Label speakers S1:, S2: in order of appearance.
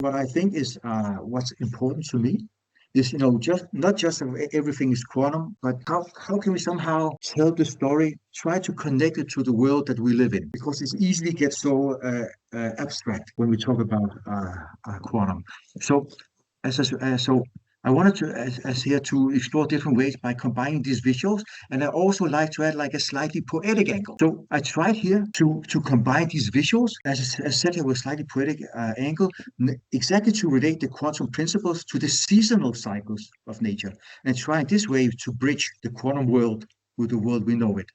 S1: what I think is what's important to me is, just not just everything is quantum, but how can we somehow tell the story, try to connect it to the world that we live in, because it easily gets so abstract when we talk about quantum. So so I wanted to as here to explore different ways by combining these visuals, and I also like to add like a slightly poetic angle. So I tried here to combine these visuals, as said here, with slightly poetic angle, exactly to relate the quantum principles to the seasonal cycles of nature, and try this way to bridge the quantum world with the world we know it.